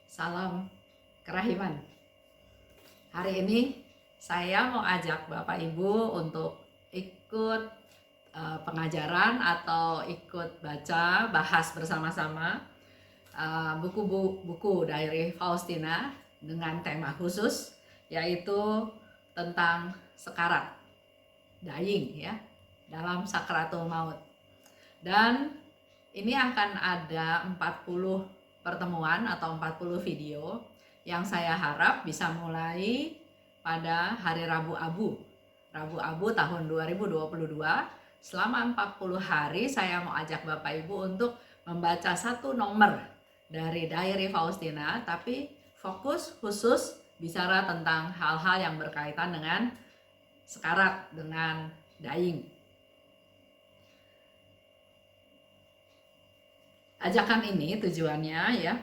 Salam kerahiman. Hari ini saya mau ajak Bapak Ibu untuk ikut pengajaran atau ikut bahas bersama-sama buku Diary Faustina dengan tema khusus, yaitu tentang sekarat, dying ya, dalam sakratul maut. Dan ini akan ada 40 pertemuan atau 40 video yang saya harap bisa mulai pada hari Rabu Abu tahun 2022. Selama 40 hari saya mau ajak Bapak Ibu untuk membaca satu nomor dari Diary Faustina, tapi fokus khusus bicara tentang hal-hal yang berkaitan dengan sekarat, dengan dying. Ajakan ini tujuannya ya,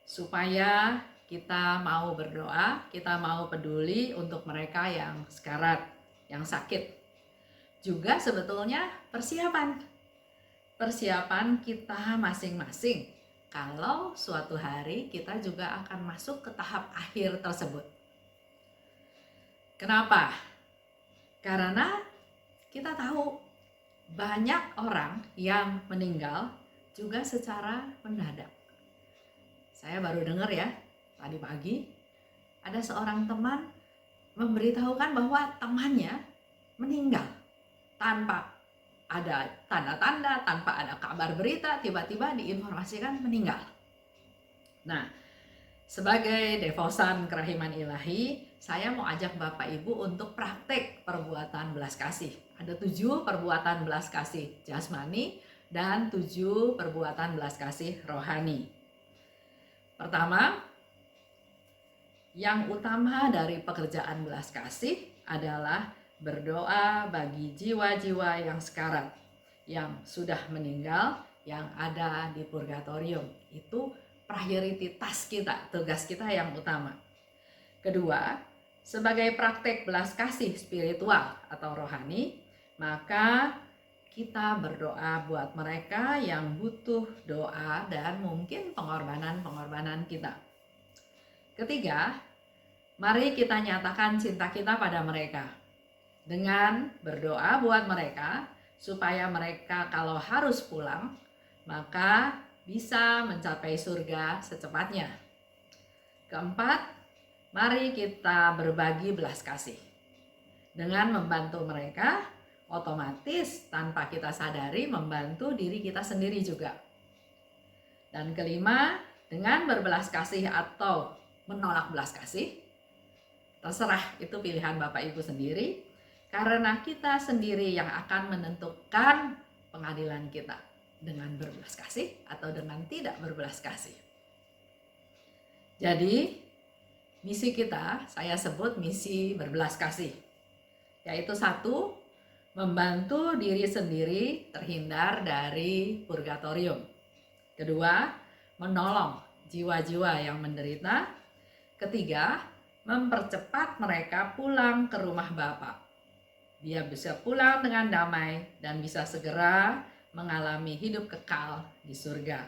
supaya kita mau berdoa, kita mau peduli untuk mereka yang sekarat, yang sakit. Juga sebetulnya persiapan kita masing-masing kalau suatu hari kita juga akan masuk ke tahap akhir tersebut. Kenapa? Karena kita tahu banyak orang yang meninggal juga secara mendadak. Saya baru dengar ya, tadi pagi ada seorang teman memberitahukan bahwa temannya meninggal tanpa ada tanda-tanda, tanpa ada kabar berita, tiba-tiba diinformasikan meninggal. Nah, sebagai devosan kerahiman ilahi, saya mau ajak Bapak Ibu untuk praktek perbuatan belas kasih. Ada 7 perbuatan belas kasih jasmani dan 7 perbuatan belas kasih rohani. Pertama, yang utama dari pekerjaan belas kasih adalah berdoa bagi jiwa-jiwa yang sekarat, yang sudah meninggal, yang ada di purgatorium. Itu prioritas kita, tugas kita yang utama. Kedua, sebagai praktek belas kasih spiritual atau rohani, maka kita berdoa buat mereka yang butuh doa dan mungkin pengorbanan kita. Ketiga, mari kita nyatakan cinta kita pada mereka dengan berdoa buat mereka supaya mereka kalau harus pulang maka bisa mencapai surga secepatnya. Keempat, mari kita berbagi belas kasih. Dengan membantu mereka, otomatis tanpa kita sadari membantu diri kita sendiri juga. Dan kelima, dengan berbelas kasih atau menolak belas kasih, terserah, itu pilihan Bapak Ibu sendiri, karena kita sendiri yang akan menentukan pengadilan kita dengan berbelas kasih atau dengan tidak berbelas kasih. Jadi misi kita, saya sebut misi berbelas kasih, yaitu 1, membantu diri sendiri terhindar dari purgatorium. Kedua, menolong jiwa-jiwa yang menderita. Ketiga, mempercepat mereka pulang ke rumah Bapa. Dia bisa pulang dengan damai dan bisa segera mengalami hidup kekal di surga.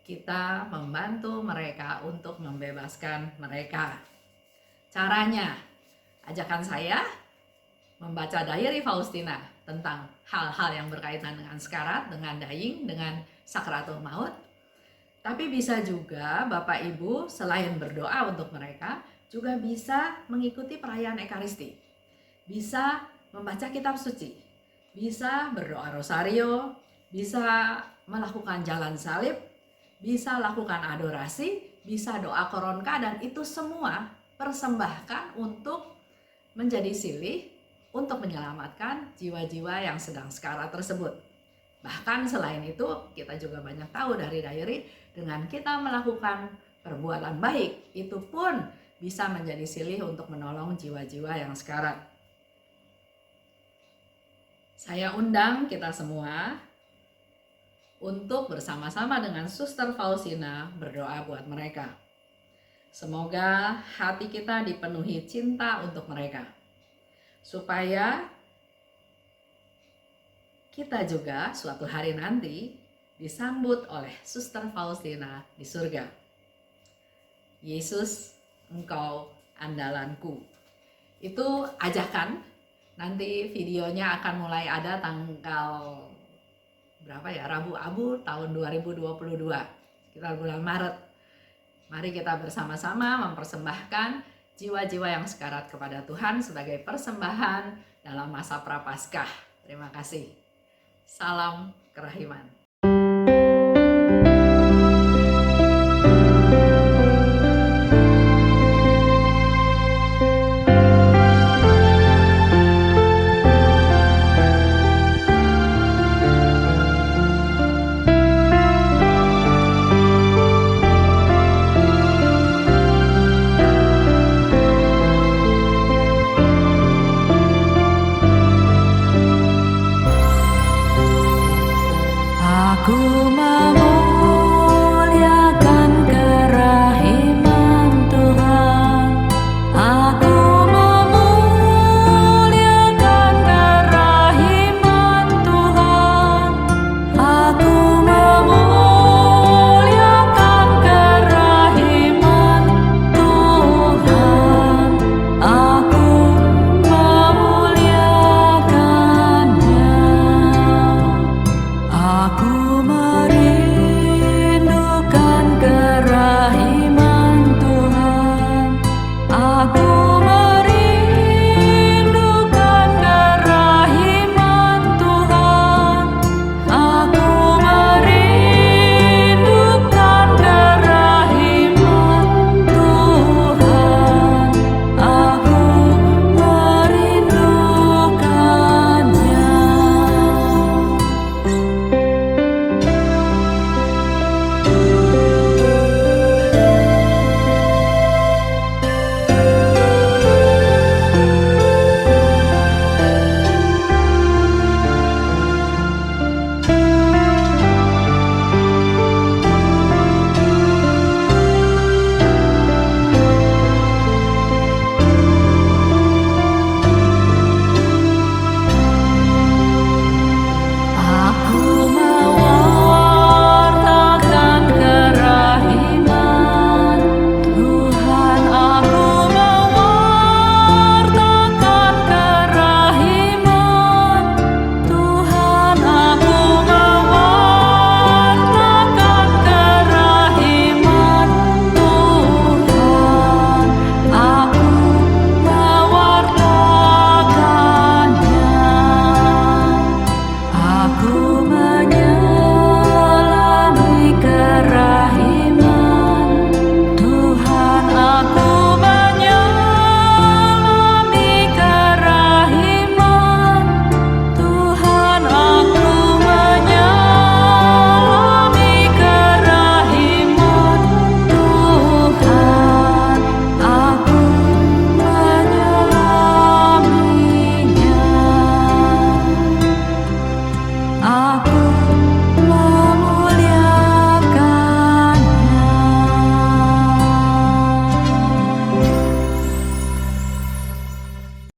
Kita membantu mereka untuk membebaskan mereka. Caranya, ajakan saya membaca Diary Faustina tentang hal-hal yang berkaitan dengan sekarat, dengan dying, dengan sakratul maut. Tapi bisa juga Bapak Ibu selain berdoa untuk mereka, juga bisa mengikuti perayaan Ekaristi. Bisa membaca kitab suci, bisa berdoa rosario, bisa melakukan jalan salib, bisa lakukan adorasi, bisa doa koronka, dan itu semua persembahkan untuk menjadi silih untuk menyelamatkan jiwa-jiwa yang sedang sekarat tersebut. Bahkan selain itu, kita juga banyak tahu dari diary, dengan kita melakukan perbuatan baik, itu pun bisa menjadi silih untuk menolong jiwa-jiwa yang sekarat. Saya undang kita semua untuk bersama-sama dengan Suster Faustina berdoa buat mereka. Semoga hati kita dipenuhi cinta untuk mereka, supaya kita juga suatu hari nanti disambut oleh Suster Faustina di surga. Yesus, Engkau andalanku. Itu ajakan. Nanti videonya akan mulai ada tanggal berapa ya? Rabu Abu tahun 2022. Sekitar bulan Maret. Mari kita bersama-sama mempersembahkan jiwa-jiwa yang sekarat kepada Tuhan sebagai persembahan dalam masa Prapaskah. Terima kasih. Salam kerahiman.